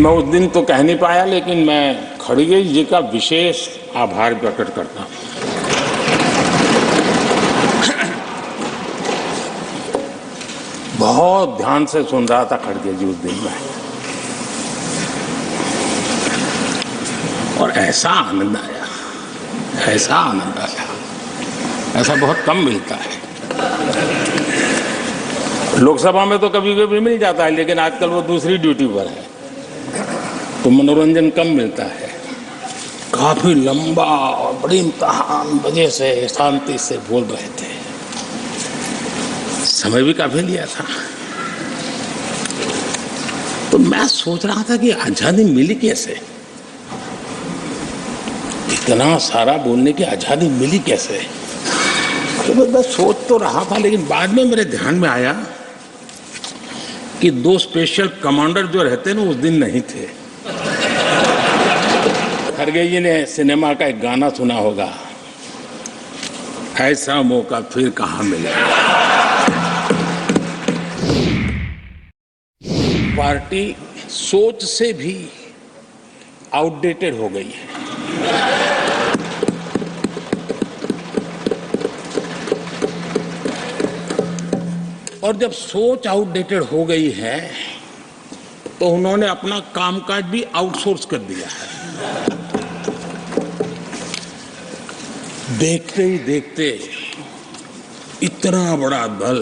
मैं उस दिन तो कह नहीं पाया, लेकिन मैं खड़गे जी का विशेष आभार प्रकट करता हूं। बहुत ध्यान से सुन रहा था खड़गे जी उस दिन में, और ऐसा आनंद आया, ऐसा आनंद आया, ऐसा बहुत कम मिलता है। लोकसभा में तो कभी कभी मिल जाता है, लेकिन आजकल वो दूसरी ड्यूटी पर है तो मनोरंजन कम मिलता है। काफी लंबा और बड़ी इम्तहान वजह से शांति से बोल रहे थे, समय भी काफी लिया था। तो मैं सोच रहा था कि आजादी मिली कैसे, इतना सारा बोलने की आजादी मिली कैसे। तो मैं सोच तो रहा था, लेकिन बाद में मेरे ध्यान में आया कि दो स्पेशल कमांडर जो रहते ना उस दिन नहीं थे। खड़गे जी ने सिनेमा का एक गाना सुना होगा, ऐसा मौका फिर कहां मिलेगा। पार्टी सोच से भी आउटडेटेड हो गई है। और जब सोच आउटडेटेड हो गई है तो उन्होंने अपना कामकाज भी आउटसोर्स कर दिया है। देखते ही देखते इतना बड़ा दल,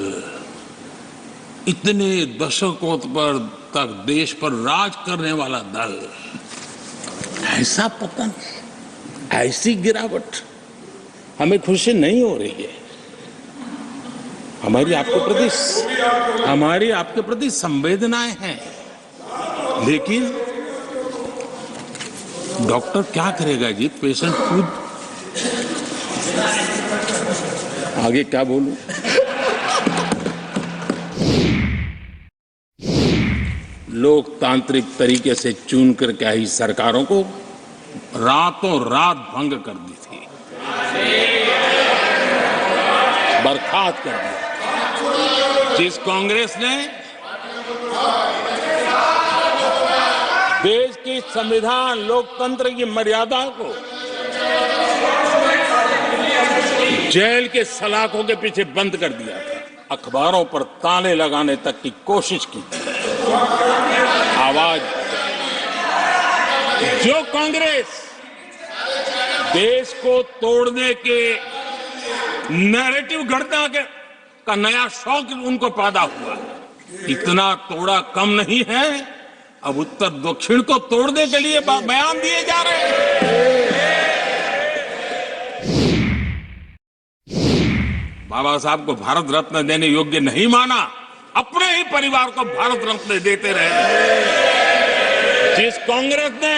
इतने दशकों पर तक देश पर राज करने वाला दल, ऐसा पतन, ऐसी गिरावट, हमें खुशी नहीं हो रही है। हमारी आपके प्रति संवेदनाएं हैं, लेकिन डॉक्टर क्या करेगा जी, पेशेंट खुद। आगे क्या बोलूं। लोकतांत्रिक तरीके से चुन कर क्या ही सरकारों को रातों रात भंग कर दी थी, बर्खास्त कर दिया। जिस कांग्रेस ने देश की संविधान लोकतंत्र की मर्यादा को जेल के सलाखों के पीछे बंद कर दिया था, अखबारों पर ताले लगाने तक की कोशिश की थी। आवाज जो कांग्रेस देश को तोड़ने के नैरेटिव घटना का नया शौक उनको पैदा हुआ, इतना तोड़ा कम नहीं है, अब उत्तर दक्षिण को तोड़ने के लिए बयान दिए जा रहे हैं। बाबा साहब को भारत रत्न देने योग्य नहीं माना, अपने ही परिवार को भारत रत्न देते रहे। जिस कांग्रेस ने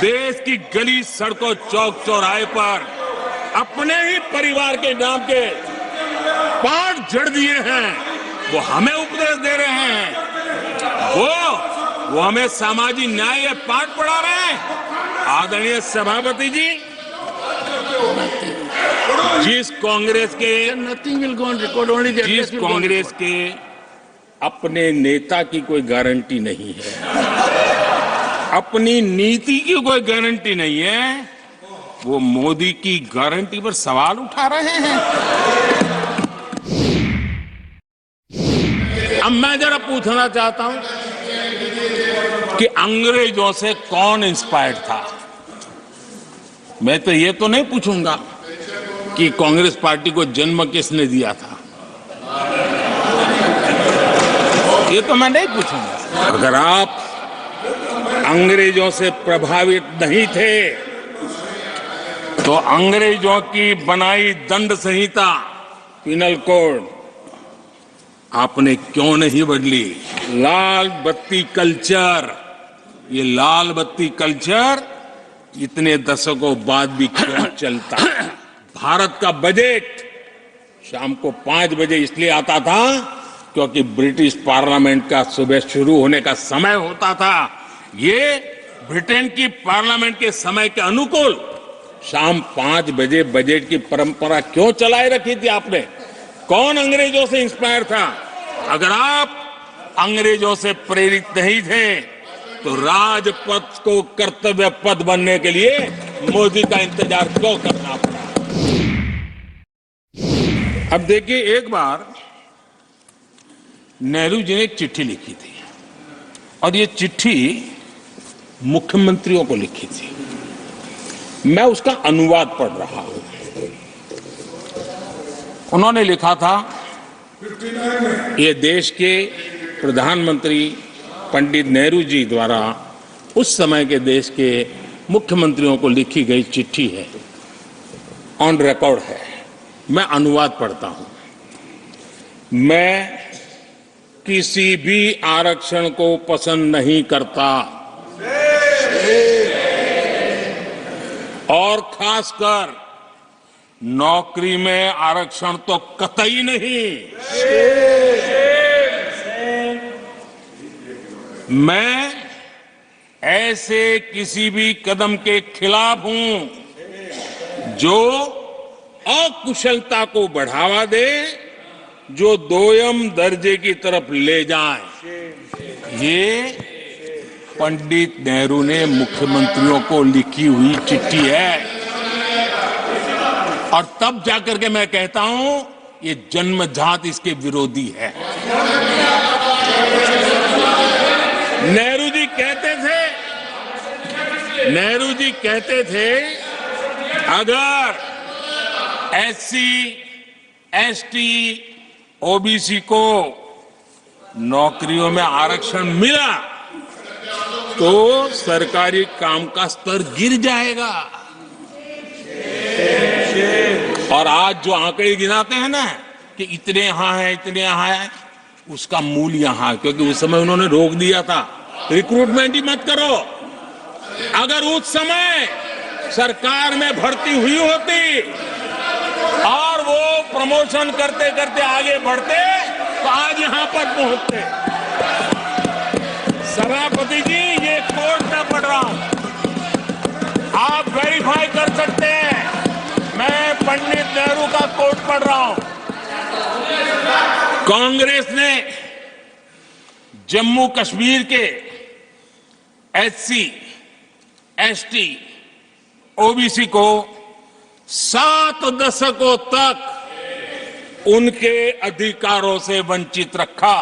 देश की गली सड़कों चौक चौराहे पर अपने ही परिवार के नाम के पाठ जड़ दिए हैं, वो हमें उपदेश दे रहे हैं, वो हमें सामाजिक न्याय पाठ पढ़ा रहे हैं। आदरणीय सभापति जी, जिस कांग्रेस के अपने नेता की कोई गारंटी नहीं है, अपनी नीति की कोई गारंटी नहीं है, वो मोदी की गारंटी पर सवाल उठा रहे हैं। अब मैं जरा पूछना चाहता हूं कि अंग्रेजों से कौन इंस्पायर्ड था। मैं तो ये तो नहीं पूछूंगा कि कांग्रेस पार्टी को जन्म किसने दिया था, ये तो मैं नहीं पूछूंगा। अगर आप अंग्रेजों से प्रभावित नहीं थे तो अंग्रेजों की बनाई दंड संहिता, पिनल कोड, आपने क्यों नहीं बदली। लाल बत्ती कल्चर, ये लाल बत्ती कल्चर इतने दशकों बाद भी क्यों चलता। भारत का बजट शाम को 5 बजे इसलिए आता था क्योंकि ब्रिटिश पार्लियामेंट का सुबह शुरू होने का समय होता था। ये ब्रिटेन की पार्लियामेंट के समय के अनुकूल शाम 5 बजे बजट की परंपरा क्यों चलाए रखी थी आपने। कौन अंग्रेजों से इंस्पायर था। अगर आप अंग्रेजों से प्रेरित नहीं थे तो राजपथ को कर्तव्य पथ बनने के लिए मोदी का इंतजार क्यों करना पड़ा? अब देखिए, एक बार नेहरू जी ने एक चिट्ठी लिखी थी और ये चिट्ठी मुख्यमंत्रियों को लिखी थी। मैं उसका अनुवाद पढ़ रहा हूं। उन्होंने लिखा था, ये देश के प्रधानमंत्री पंडित नेहरू जी द्वारा उस समय के देश के मुख्यमंत्रियों को लिखी गई चिट्ठी है, ऑन रिकॉर्ड है। मैं अनुवाद पढ़ता हूं। मैं किसी भी आरक्षण को पसंद नहीं करता और खासकर नौकरी में आरक्षण तो कतई नहीं। मैं ऐसे किसी भी कदम के खिलाफ हूं जो अकुशलता को बढ़ावा दे, जो दोयम दर्जे की तरफ ले जाए। ये पंडित नेहरू ने मुख्यमंत्रियों को लिखी हुई चिट्ठी है और तब जाकर के मैं कहता हूं, ये जन्मजात इसके विरोधी है। नेहरू जी कहते थे, अगर एससी, एसटी, ओबीसी को नौकरियों में आरक्षण मिला तो सरकारी काम का स्तर गिर जाएगा। और आज जो आंकड़े गिनाते हैं ना कि इतने यहां है, इतने यहां है, उसका मूल यहां है, क्योंकि उस समय उन्होंने रोक दिया था, रिक्रूटमेंट ही मत करो। अगर उस समय सरकार में भर्ती हुई होती और वो प्रमोशन करते करते आगे बढ़ते तो आज यहां पर पहुंचते। सभापति जी, ये कोर्ट में पढ़ रहा हूं, आप वेरीफाई कर सकते हैं। मैं पंडित नेहरू का कोर्ट पढ़ रहा हूं। कांग्रेस ने जम्मू कश्मीर के एससी, एसटी, ओबीसी को 7 दशकों तक उनके अधिकारों से वंचित रखा।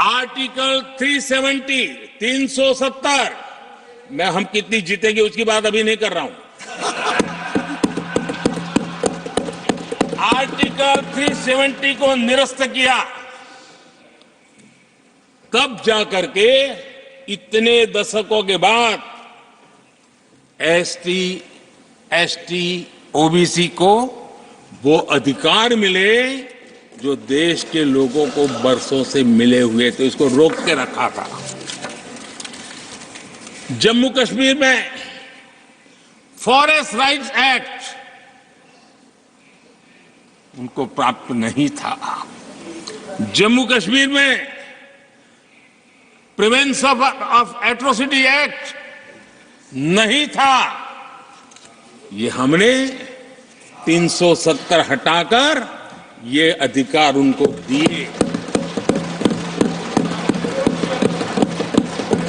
आर्टिकल 370 मैं हम कितनी जीतेंगे उसकी बात अभी नहीं कर रहा हूं। आर्टिकल 370 को निरस्त किया, तब जाकर के इतने दशकों के बाद एसटी, एसटी, ओबीसी को वो अधिकार मिले जो देश के लोगों को बरसों से मिले हुए थे। इसको रोक के रखा था। जम्मू कश्मीर में फॉरेस्ट राइट्स एक्ट उनको प्राप्त नहीं था। जम्मू कश्मीर में प्रिवेंशन ऑफ एट्रोसिटी एक्ट नहीं था। ये हमने 370 हटाकर ये अधिकार उनको दिए।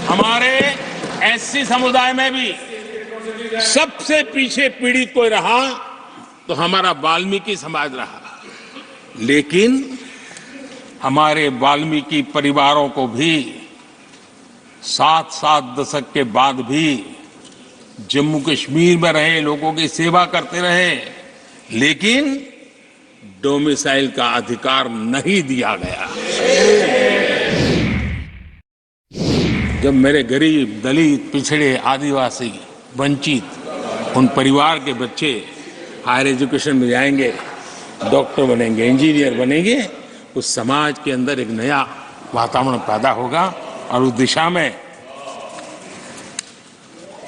हमारे एससी समुदाय में भी सबसे पीछे पीड़ित कोई रहा तो हमारा वाल्मीकि समाज रहा, लेकिन हमारे वाल्मीकि परिवारों को भी 7 दशक के बाद भी जम्मू कश्मीर में रहे लोगों की सेवा करते रहे, लेकिन डोमिसाइल का अधिकार नहीं दिया गया। जब मेरे गरीब, दलित, पिछड़े, आदिवासी, वंचित उन परिवार के बच्चे हायर एजुकेशन में जाएंगे, डॉक्टर बनेंगे, इंजीनियर बनेंगे, उस समाज के अंदर एक नया वातावरण पैदा होगा और उस दिशा में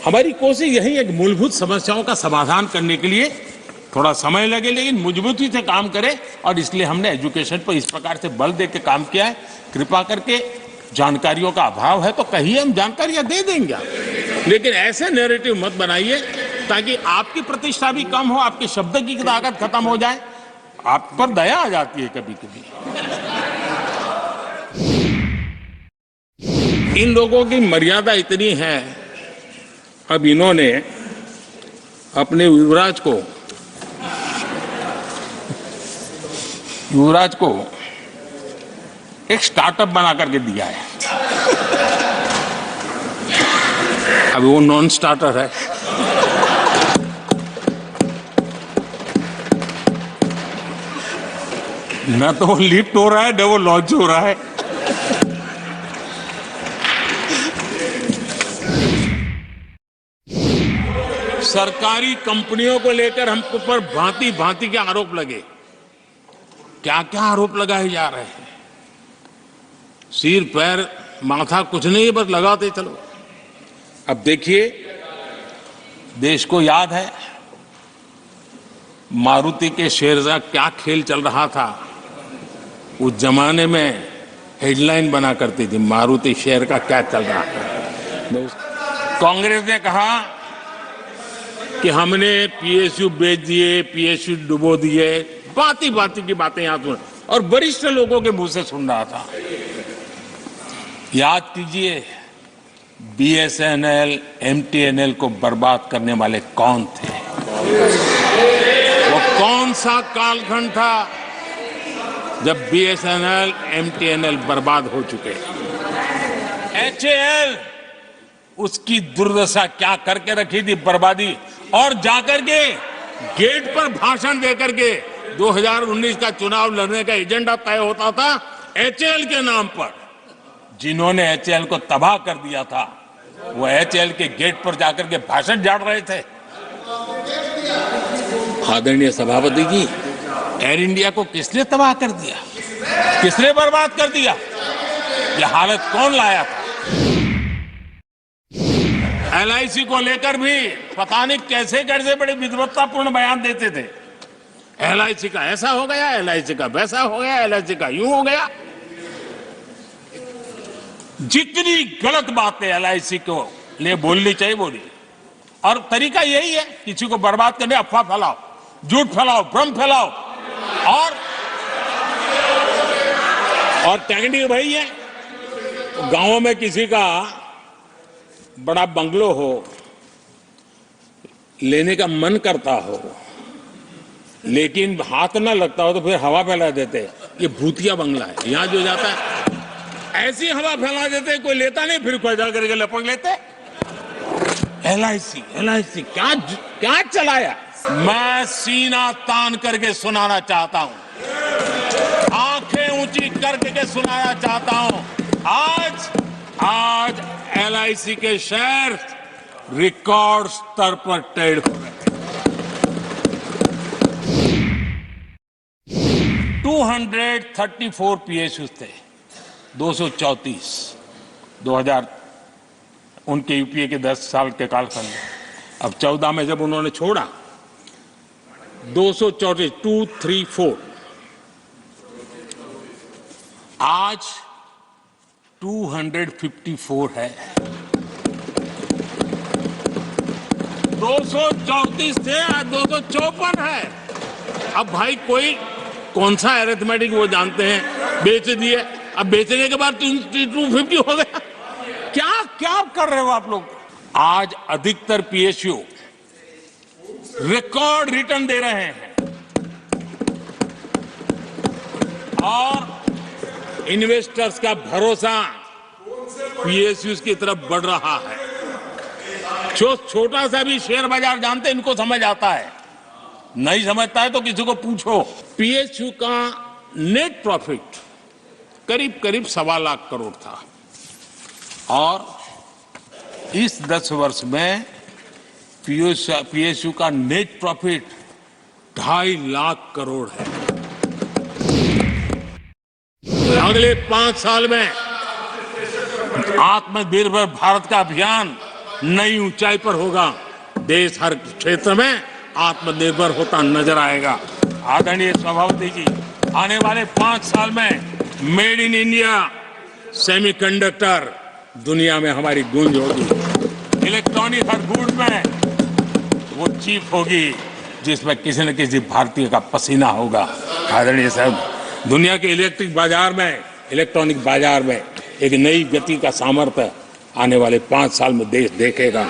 हमारी कोशिश यही है कि मूलभूत समस्याओं का समाधान करने के लिए थोड़ा समय लगे लेकिन मजबूती से काम करें। और इसलिए हमने एजुकेशन पर इस प्रकार से बल दे के काम किया है। कृपा करके जानकारियों का अभाव है तो कहिए, हम जानकारियां दे देंगे, लेकिन ऐसे नैरेटिव मत बनाइए ताकि आपकी प्रतिष्ठा भी कम हो, आपके शब्द की ताकत खत्म हो जाए। आप पर दया आ जाती है कभी कभी। इन लोगों की मर्यादा इतनी है, अब इन्होंने अपने युवराज को एक स्टार्टअप बना करके दिया है। अभी वो नॉन स्टार्टर है। न तो वो लिफ्ट हो रहा है न वो लॉन्च हो रहा है। सरकारी कंपनियों को लेकर हम पर भांति भांति के आरोप लगे। क्या क्या आरोप लगाए जा रहे हैं। सिर पैर माथा कुछ नहीं, बस लगाते चलो। अब देखिए, देश को याद है मारुति के शेयर का क्या खेल चल रहा था। उस जमाने में हेडलाइन बना करती थी, मारुति शेयर का क्या चल रहा था। कांग्रेस ने कहा कि हमने पीएसयू बेच दिए, पीएसयू डुबो दिए, बाती बाती की बातें यहां सुन, और वरिष्ठ लोगों के मुंह से सुन रहा था। याद कीजिए, बीएसएनएल, एमटीएनएल को बर्बाद करने वाले कौन थे? वो कौन सा कालखंड था जब बीएसएनएल, एमटीएनएल बर्बाद हो चुके? एचएएल, उसकी दुर्दशा क्या करके रखी थी, बर्बादी। और जाकर के गेट पर भाषण देकर के 2019 का चुनाव लड़ने का एजेंडा तय होता था एचएएल के नाम पर। जिन्होंने एचएएल को तबाह कर दिया था, वो एचएएल के गेट पर जाकर के भाषण झाड़ रहे थे। आदरणीय सभापति जी, एयर इंडिया को किसने तबाह कर दिया, किसने बर्बाद कर दिया? ये हालत कौन लाया था? एलआईसी को लेकर भी पता नहीं कैसे कैसे बड़े विद्वत्तापूर्ण बयान देते थे। एलआईसी का ऐसा हो गया, एलआईसी का वैसा हो गया, एलआईसी का यूं हो गया। जितनी गलत बातें एलआईसी को लिए बोलनी चाहिए बोली, और तरीका यही है, किसी को बर्बाद करने, अफवाह फैलाओ, झूठ फैलाओ, भ्रम फैलाओ। और टेक्निक वही है। गांवों में किसी का बड़ा बंगलो हो, लेने का मन करता हो, लेकिन हाथ ना लगता हो, तो फिर हवा फैला देते, ये भूतिया बंगला है, यहां जो जाता है ऐसी हवा फैला देते, कोई लेता नहीं, फिर कोई जा करके लपक लेते। एलआईसी क्या क्या चलाया। मैं सीना तान करके सुनाना चाहता हूं, आंखें ऊंची करके सुनाना चाहता हूं, आज एलआईसी के शेयर रिकॉर्ड स्तर पर ट्रेड हो रहे हैं। 234 पीएसयू थे, 234 2000 उनके यूपीए के 10 साल के कालखंड में। अब 14 में जब उन्होंने छोड़ा, 234 आज 254 है। 234 थे, आज 254 है। अब भाई कोई कौन सा अरिथमेटिक वो जानते हैं, बेच दिए, अब बेचने के बाद 250 हो गया। क्या क्या कर रहे हो आप लोग? आज अधिकतर पीएसयू रिकॉर्ड रिटर्न दे रहे हैं और इन्वेस्टर्स का भरोसा पीएसयू की तरफ बढ़ रहा है। जो छोटा सा भी शेयर बाजार जानते हैं, इनको समझ आता है, नहीं समझता है तो किसी को पूछो। पीएसयू का नेट प्रॉफिट करीब करीब 1.25 लाख करोड़ था, और इस 10 वर्ष में पीएसयू का नेट प्रॉफिट 2.5 लाख करोड़ है। अगले 5 साल में आत्मनिर्भर भारत का अभियान नई ऊंचाई पर होगा। देश हर क्षेत्र में आत्मनिर्भर होता नजर आएगा। आदरणीय सभापति जी, आने वाले 5 साल में मेड इन इंडिया सेमीकंडक्टर दुनिया में हमारी गूंज होगी। इलेक्ट्रॉनिक हर गुड्स में वो चीप होगी जिसमें किसी न किसी भारतीय का पसीना होगा। आदरणीय साहब, दुनिया के इलेक्ट्रिक बाजार में, इलेक्ट्रॉनिक बाजार में एक नई गति का सामर्थ्य आने वाले 5 साल में देश देखेगा।